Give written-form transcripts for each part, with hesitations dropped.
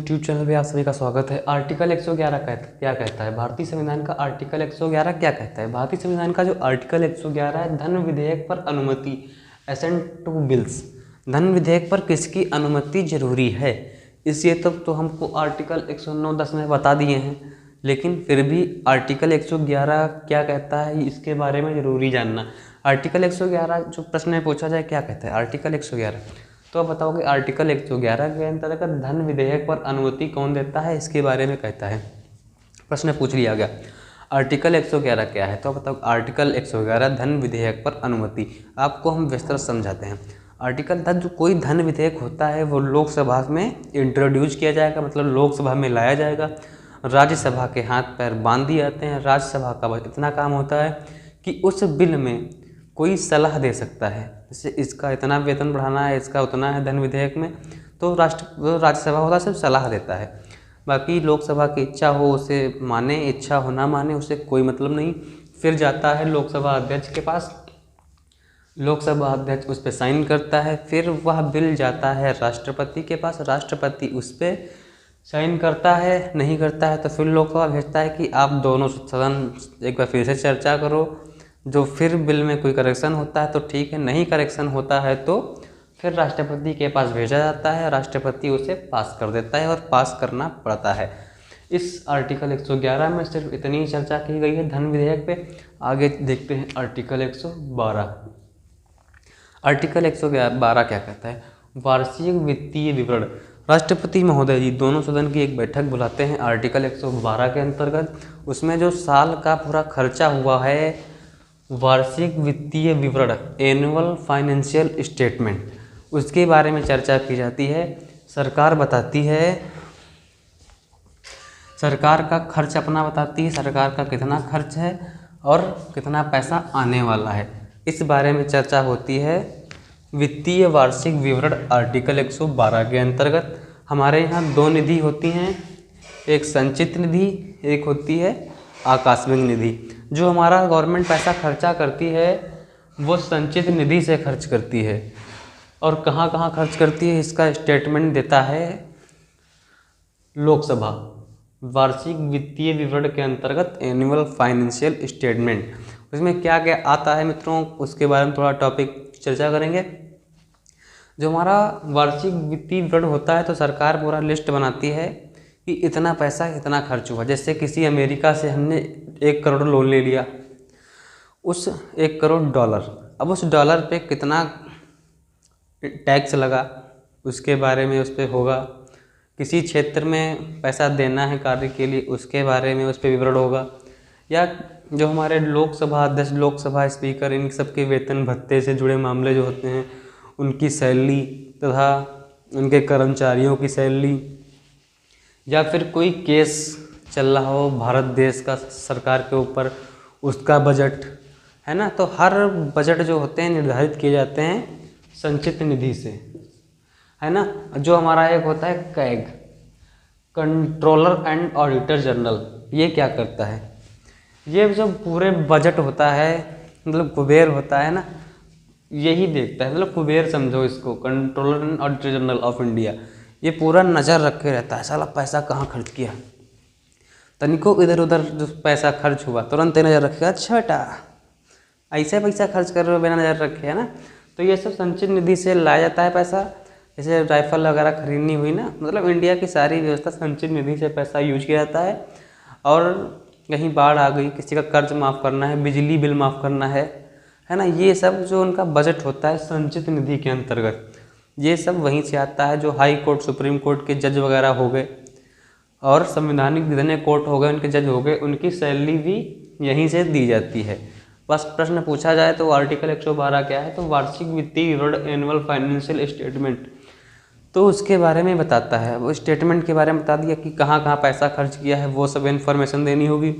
YouTube channel पे आप सभी का स्वागत है। आर्टिकल 111 क्या कहता है? भारतीय संविधान का आर्टिकल 111 क्या कहता है? भारतीय संविधान का जो आर्टिकल 111 है, धन विधेयक पर अनुमति, असेंट टू बिल्स, धन विधेयक पर किसकी अनुमति जरूरी है? इस तब तो हमको आर्टिकल 109(10) में बता दिए हैं, लेकिन फिर भी आर्टिकल 111 क्या कहता है इसके बारे में ज़रूरी जानना। आर्टिकल 111 जो प्रश्न में पूछा जाए क्या कहता है आर्टिकल 111, तो आप बताओगे आर्टिकल 111 के अंतर्गत धन विधेयक पर अनुमति कौन देता है, इसके बारे में कहता है। प्रश्न पूछ लिया गया आर्टिकल 111 क्या है, तो आप बताओ आर्टिकल 111 धन विधेयक पर अनुमति। आपको हम विस्तृत समझाते हैं। आर्टिकल जो कोई धन विधेयक होता है वो लोकसभा में इंट्रोड्यूस किया जाएगा, मतलब लोकसभा में लाया जाएगा। राज्यसभा के हाथ पैर बांध दिए जाते हैं। राज्यसभा का बस इतना काम होता है कि उस बिल में कोई सलाह दे सकता है, जैसे इसका इतना वेतन बढ़ाना है, इसका उतना है धन विधेयक में, तो राज्यसभा होता है सिर्फ सलाह देता है। बाकी लोकसभा की इच्छा हो उसे माने, इच्छा हो ना माने, उससे कोई मतलब नहीं। फिर जाता है लोकसभा अध्यक्ष के पास, लोकसभा अध्यक्ष उस पर साइन करता है। फिर वह बिल जाता है राष्ट्रपति के पास, राष्ट्रपति उस पर साइन करता है। नहीं करता है तो फिर लोकसभा भेजता है कि आप दोनों सदन एक बार फिर से चर्चा करो। जो फिर बिल में कोई करेक्शन होता है तो ठीक है, नहीं करेक्शन होता है तो फिर राष्ट्रपति के पास भेजा जाता है। राष्ट्रपति उसे पास कर देता है और पास करना पड़ता है। इस आर्टिकल 111 में सिर्फ इतनी चर्चा की गई है धन विधेयक पे। आगे देखते हैं आर्टिकल 112। आर्टिकल 112 क्या कहता है? वार्षिक वित्तीय विवरण। राष्ट्रपति महोदय जी दोनों सदन की एक बैठक बुलाते हैं आर्टिकल 112 के अंतर्गत। उसमें जो साल का पूरा खर्चा हुआ है, वार्षिक वित्तीय विवरण, एनुअल फाइनेंशियल स्टेटमेंट, उसके बारे में चर्चा की जाती है। सरकार बताती है, सरकार का खर्च अपना बताती है, सरकार का कितना खर्च है और कितना पैसा आने वाला है, इस बारे में चर्चा होती है। वित्तीय वार्षिक विवरण आर्टिकल 112 के अंतर्गत। हमारे यहाँ दो निधि होती हैं, एक संचित निधि, एक होती है आकस्मिक निधि। जो हमारा गवर्नमेंट पैसा खर्चा करती है वो संचित निधि से खर्च करती है, और कहाँ कहाँ खर्च करती है इसका स्टेटमेंट देता है लोकसभा। वार्षिक वित्तीय विवरण के अंतर्गत एनुअल फाइनेंशियल स्टेटमेंट, उसमें क्या क्या आता है मित्रों, उसके बारे में थोड़ा टॉपिक चर्चा करेंगे। जो हमारा वार्षिक वित्तीय विवरण होता है तो सरकार पूरा लिस्ट बनाती है कि इतना पैसा इतना खर्च हुआ। जैसे किसी अमेरिका से हमने 1 करोड़ लोन ले लिया, उस 1 करोड़ डॉलर, अब उस डॉलर पे कितना टैक्स लगा उसके बारे में उस पर होगा। किसी क्षेत्र में पैसा देना है कार्य के लिए, उसके बारे में उस पर विवरण होगा। या जो हमारे लोकसभा अध्यक्ष, लोकसभा स्पीकर, इन सब के वेतन भत्ते से जुड़े मामले जो होते हैं, उनकी सैलरी तथा उनके कर्मचारियों की सैलरी, या फिर कोई केस चल रहा हो भारत देश का सरकार के ऊपर, उसका बजट है ना। तो हर बजट जो होते हैं निर्धारित किए जाते हैं संचित निधि से, है ना। जो हमारा एक होता है CAG, controller and auditor general, ये क्या करता है? ये जो पूरे बजट होता है, मतलब कुबेर होता है ना, यही देखता है, मतलब कुबेर समझो इसको, controller and auditor general of India. ये पूरा नज़र रखे रहता है, साला पैसा कहाँ खर्च किया, तनिको इधर उधर जो पैसा खर्च हुआ तुरंत नज़र रखेगा, अच्छा बेटा ऐसे पैसा खर्च कर रहे हो बिना नज़र रखे, है ना। तो ये सब संचित निधि से लाया जाता है पैसा। जैसे राइफल वगैरह खरीदनी हुई ना, मतलब इंडिया की सारी व्यवस्था संचित निधि से पैसा यूज किया जाता है। और कहीं बाढ़ आ गई, किसी का कर्ज माफ़ करना है, बिजली बिल माफ़ करना है ना, ये सब जो उनका बजट होता है संचित निधि के अंतर्गत, ये सब वहीं से आता है। जो हाई कोर्ट, सुप्रीम कोर्ट के जज वगैरह हो गए और संवैधानिक जितने कोर्ट हो गए उनके जज हो गए, उनकी सैलरी भी यहीं से दी जाती है। बस प्रश्न पूछा जाए तो आर्टिकल 112 क्या है, तो वार्षिक वित्तीय विवरण, एनुअल फाइनेंशियल स्टेटमेंट, तो उसके बारे में बताता है। वो स्टेटमेंट के बारे में बता दिया कि कहाँ कहाँ पैसा खर्च किया है, वो सब इन्फॉर्मेशन देनी होगी।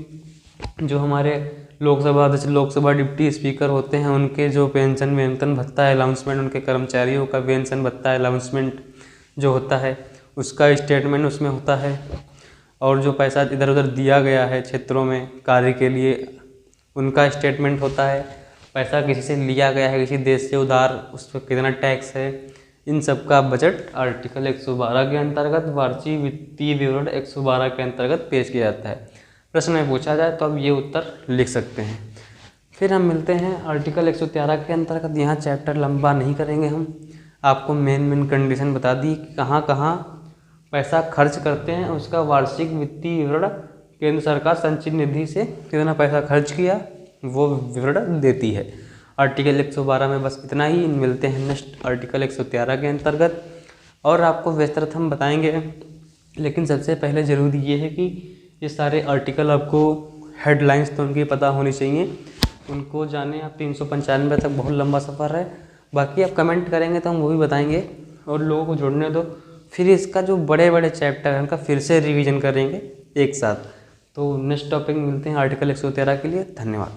जो हमारे लोकसभा अध्यक्ष, लोकसभा डिप्टी स्पीकर होते हैं, उनके जो पेंशन, वेतन भत्ता, अलाउंसमेंट, उनके कर्मचारियों का पेंशन भत्ता, अलाउंसमेंट जो होता है उसका स्टेटमेंट उसमें होता है। और जो पैसा इधर उधर दिया गया है क्षेत्रों में कार्य के लिए, उनका स्टेटमेंट होता है। पैसा किसी से लिया गया है, किसी देश से उधार, उस पर कितना टैक्स है, इन सब का बजट आर्टिकल 112 के अंतर्गत वार्षिक वित्तीय विवरण 112 के अंतर्गत पेश किया जाता है। प्रश्न में पूछा जाए तो अब ये उत्तर लिख सकते हैं। फिर हम मिलते हैं आर्टिकल 113 के अंतर्गत। यहाँ चैप्टर लंबा नहीं करेंगे हम, आपको मेन कंडीशन बता दी कि कहाँ कहाँ पैसा खर्च करते हैं, उसका वार्षिक वित्तीय विवरण केंद्र सरकार संचित निधि से कितना पैसा खर्च किया वो विवरण देती है। आर्टिकल 112 में बस इतना ही। मिलते हैं नेक्स्ट आर्टिकल 113 के अंतर्गत और आपको विस्तृत हम बताएंगे। लेकिन सबसे पहले ज़रूरी ये है कि ये सारे आर्टिकल आपको हेडलाइंस तो उनकी पता होनी चाहिए, उनको जाने। आप 395 तक बहुत लंबा सफ़र है, बाकी आप कमेंट करेंगे तो हम वो भी बताएंगे और लोगों को जुड़ने दो। फिर इसका जो बड़े बड़े चैप्टर हैं उनका फिर से रिवीजन करेंगे एक साथ। तो नेक्स्ट टॉपिक मिलते हैं आर्टिकल 113 के लिए। धन्यवाद।